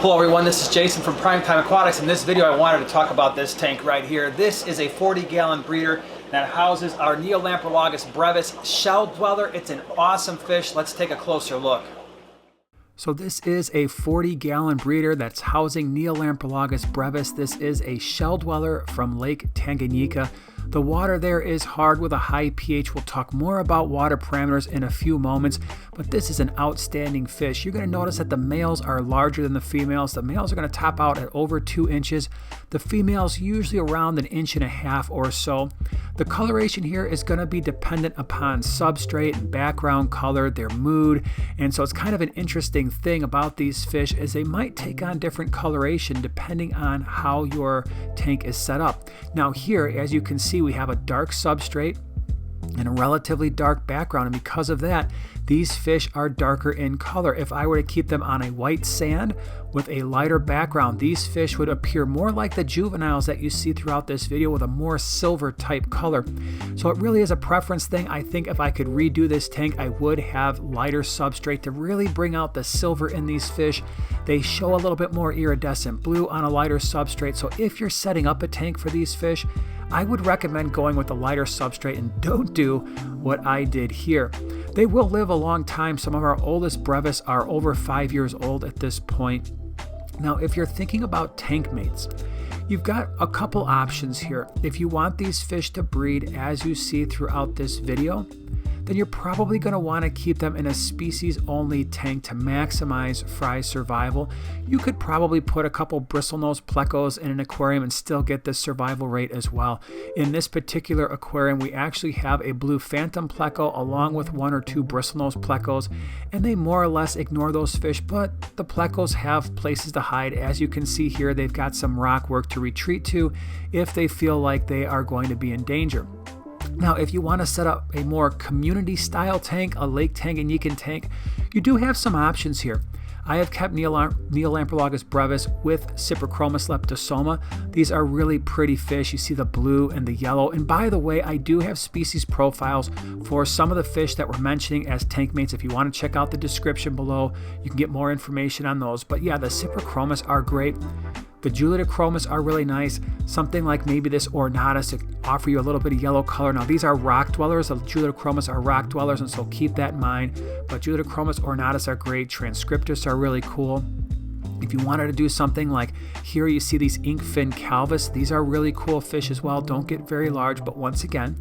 Hello everyone, this is Jason from Primetime Aquatics. In this video I wanted to talk about this tank right here. This is a 40-gallon breeder that houses our Neolamprologus brevis shell dweller. It's an awesome fish. Let's take a closer look. So this is a 40-gallon breeder that's housing Neolamprologus brevis. This is a shell dweller from Lake Tanganyika. The water there is hard with a high pH. We'll talk more about water parameters in a few moments, but this is an outstanding fish. You're going to notice that the males are larger than the females. The males are going to top out at over 2 inches. The females usually around 1.5 inches or so. The coloration here is going to be dependent upon substrate and background color, their mood, and so it's kind of an interesting thing about these fish is they might take on different coloration depending on how your tank is set up. Now here, as you can see, we have a dark substrate and a relatively dark background, and because of that, these fish are darker in color. If I were to keep them on a white sand with a lighter background, these fish would appear more like the juveniles that you see throughout this video with a more silver type color. So it really is a preference thing. I think if I could redo this tank, I would have lighter substrate to really bring out the silver in these fish. They show a little bit more iridescent blue on a lighter substrate. So if you're setting up a tank for these fish, I would recommend going with a lighter substrate and don't do what I did here. They will live a long time. Some of our oldest brevis are over 5 years old at this point. Now, if you're thinking about tank mates, you've got a couple options here. If you want these fish to breed as you see throughout this video, then you're probably going to want to keep them in a species-only tank to maximize fry survival. You could probably put a couple bristlenose plecos in an aquarium and still get this survival rate as well. In this particular aquarium, we actually have a blue phantom pleco along with 1 or 2 bristlenose plecos, and they more or less ignore those fish, but the plecos have places to hide. As you can see here, they've got some rock work to retreat to if they feel like they are going to be in danger. Now, if you want to set up a more community-style tank, a Lake Tanganyika tank, you do have some options here. I have kept Neolamprologus brevis with Cyprichromis leptosoma. These are really pretty fish. You see the blue and the yellow. And by the way, I do have species profiles for some of the fish that we're mentioning as tank mates. If you want to check out the description below, you can get more information on those. But yeah, the Cyprichromis are great. The Julidochromis are really nice. Something like maybe this Ornatus to offer you a little bit of yellow color. Now these are rock dwellers. The Julidochromis are rock dwellers, and so keep that in mind. But Julidochromis Ornatus are great. Transcriptus are really cool. If you wanted to do something like here, you see these inkfin calvus. These are really cool fish as well. Don't get very large, but once again,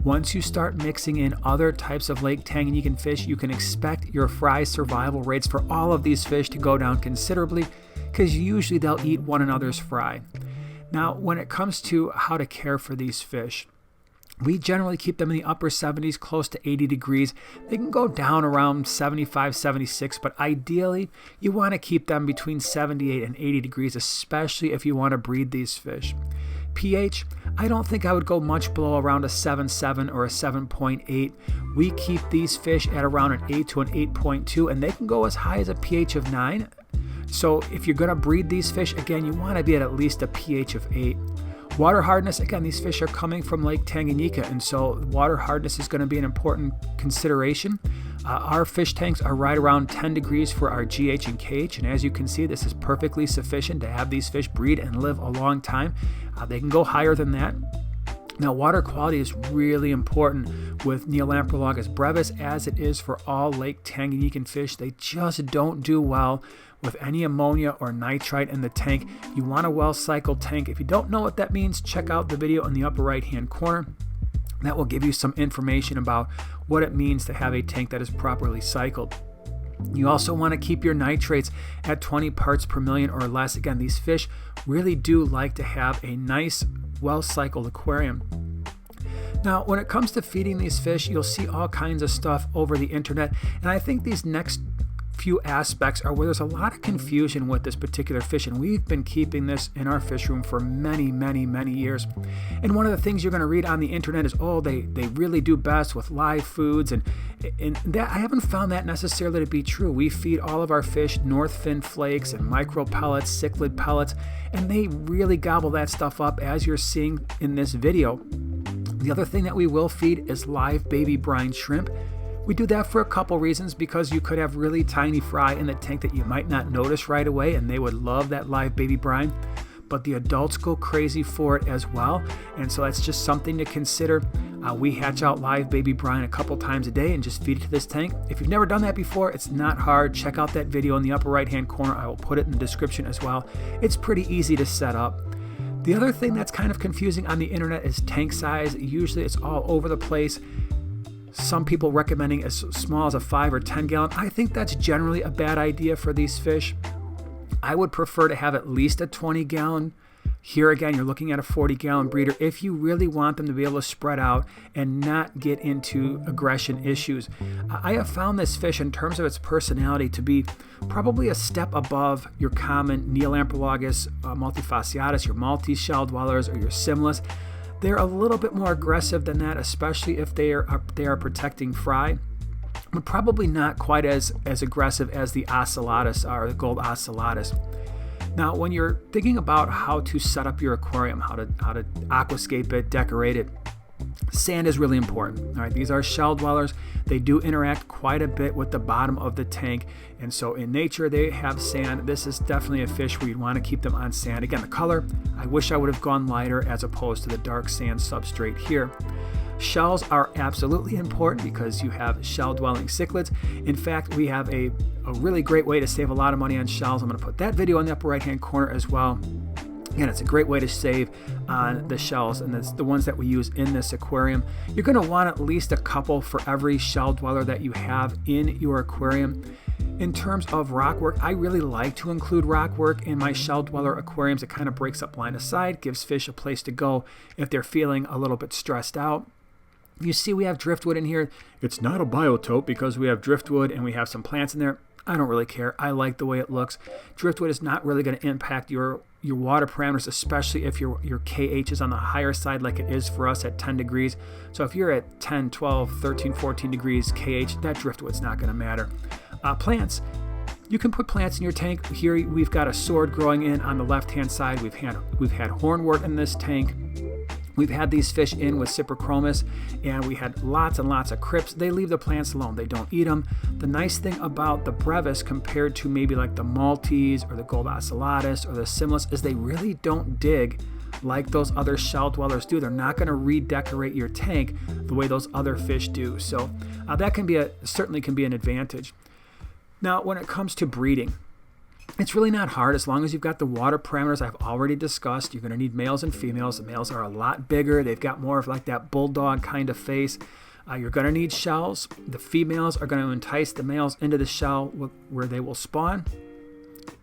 once you start mixing in other types of Lake Tanganyika fish, you can expect your fry survival rates for all of these fish to go down considerably, because usually they'll eat one another's fry. Now, when it comes to how to care for these fish, we generally keep them in the upper 70s, close to 80 degrees. They can go down around 75, 76, but ideally, you want to keep them between 78 and 80 degrees, especially if you want to breed these fish. pH, I don't think I would go much below around a 7.7 or a 7.8. We keep these fish at around an 8 to an 8.2, and they can go as high as a pH of 9. So if you're going to breed these fish, again, you want to be at least a pH of 8. Water hardness, again, these fish are coming from Lake Tanganyika, and so water hardness is going to be an important consideration. Our fish tanks are right around 10 degrees for our GH and KH, and as you can see, this is perfectly sufficient to have these fish breed and live a long time. They can go higher than that. Now, water quality is really important with Neolamprologus brevis, as it is for all Lake Tanganyika fish. They just don't do well with any ammonia or nitrite in the tank. You want a well-cycled tank. If you don't know what that means, check out the video in the upper right-hand corner. That will give you some information about what it means to have a tank that is properly cycled. You also want to keep your nitrates at 20 parts per million or less. Again, these fish really do like to have a nice, well-cycled aquarium. Now, when it comes to feeding these fish, you'll see all kinds of stuff over the internet, and I think these next few aspects are where there's a lot of confusion with this particular fish, and we've been keeping this in our fish room for many years. And one of the things you're going to read on the internet is, oh, they really do best with live foods, and that I haven't found that necessarily to be true. We feed all of our fish North Fin flakes and micro pellets, cichlid pellets, and they really gobble that stuff up, as you're seeing in this video. The other thing that we will feed is live baby brine shrimp. We do that for a couple reasons, because you could have really tiny fry in the tank that you might not notice right away, and they would love that live baby brine. But the adults go crazy for it as well, and so that's just something to consider. We hatch out live baby brine a couple times a day and just feed it to this tank. If you've never done that before, it's not hard. Check out that video in the upper right hand corner. I will put it in the description as well. It's pretty easy to set up. The other thing that's kind of confusing on the internet is tank size. Usually it's all over the place. Some people recommending as small as a 5 or 10 gallon. I think that's generally a bad idea for these fish. I would prefer to have at least a 20 gallon. Here again, you're looking at a 40 gallon breeder if you really want them to be able to spread out and not get into aggression issues. I have found this fish, in terms of its personality, to be probably a step above your common Neolamprologus multifasciatus, your Maltese shell dwellers, or your Simless. They're a little bit more aggressive than that, especially if they are protecting fry, but probably not quite as aggressive as the ocellatus or the gold ocellatus. Now, when you're thinking about how to set up your aquarium, how to aquascape it, decorate it, sand is really important. All right, these are shell dwellers. They do interact quite a bit with the bottom of the tank, and so in nature they have sand. This is definitely a fish where you'd want to keep them on sand. Again, the color, I wish I would have gone lighter as opposed to the dark sand substrate here. Shells are absolutely important because you have shell-dwelling cichlids. In fact, we have a really great way to save a lot of money on shells. I'm going to put that video in the upper right-hand corner as well. Again, it's a great way to save on the shells, and that's the ones that we use in this aquarium. You're going to want at least a couple for every shell dweller that you have in your aquarium. In terms of rock work, I really like to include rock work in my shell dweller aquariums. It kind of breaks up line of sight, gives fish a place to go if they're feeling a little bit stressed out. You see we have driftwood in here. It's not a biotope because we have driftwood and we have some plants in there. I don't really care. I like the way it looks. Driftwood is not really going to impact your water parameters, especially if your KH is on the higher side like it is for us at 10 degrees. So if you're at 10, 12, 13, 14 degrees KH, that driftwood's not going to matter. Plants. You can put plants in your tank. Here we've got a sword growing in on the left-hand side. We've had hornwort in this tank. We've had these fish in with Cyprichromis, and we had lots and lots of crypts. They leave the plants alone. They don't eat them. The nice thing about the brevis compared to maybe like the Maltese or the gold ocellatus or the Simless is they really don't dig like those other shell dwellers do. They're not going to redecorate your tank the way those other fish do. So that certainly can be an advantage. Now, when it comes to breeding, it's really not hard as long as you've got the water parameters I've already discussed. You're going to need males and females. The males are a lot bigger. They've got more of like that bulldog kind of face. You're going to need shells. The females are going to entice the males into the shell where they will spawn.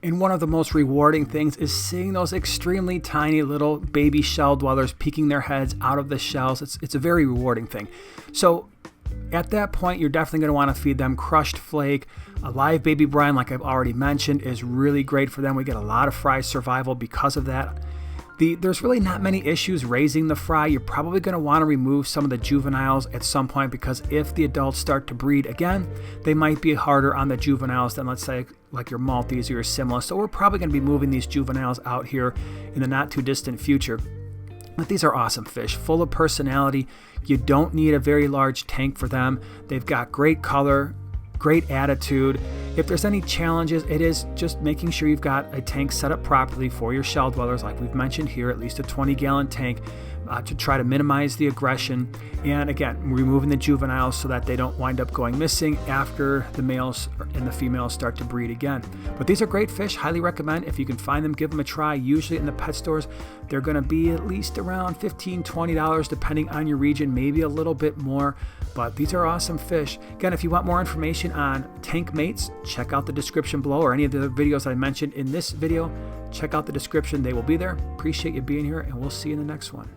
And one of the most rewarding things is seeing those extremely tiny little baby shell dwellers peeking their heads out of the shells. It's a very rewarding thing. So at that point, you're definitely going to want to feed them crushed flake. A live baby brine, like I've already mentioned, is really great for them. We get a lot of fry survival because of that. There's really not many issues raising the fry. You're probably going to want to remove some of the juveniles at some point because if the adults start to breed again, they might be harder on the juveniles than, let's say, like your Maltese or your Simla. So we're probably going to be moving these juveniles out here in the not too distant future. But these are awesome fish, full of personality. You don't need a very large tank for them. They've got great color, great attitude. If there's any challenges, it is just making sure you've got a tank set up properly for your shell dwellers, like we've mentioned here, at least a 20-gallon tank to try to minimize the aggression. And again, removing the juveniles so that they don't wind up going missing after the males and the females start to breed again. But these are great fish, highly recommend. If you can find them, give them a try. Usually in the pet stores, they're going to be at least around $15, $20 depending on your region, maybe a little bit more. But these are awesome fish. Again, if you want more information on tank mates, check out the description below, or any of the videos I mentioned in this video. Check out the description. They will be there. Appreciate you being here, and we'll see you in the next one.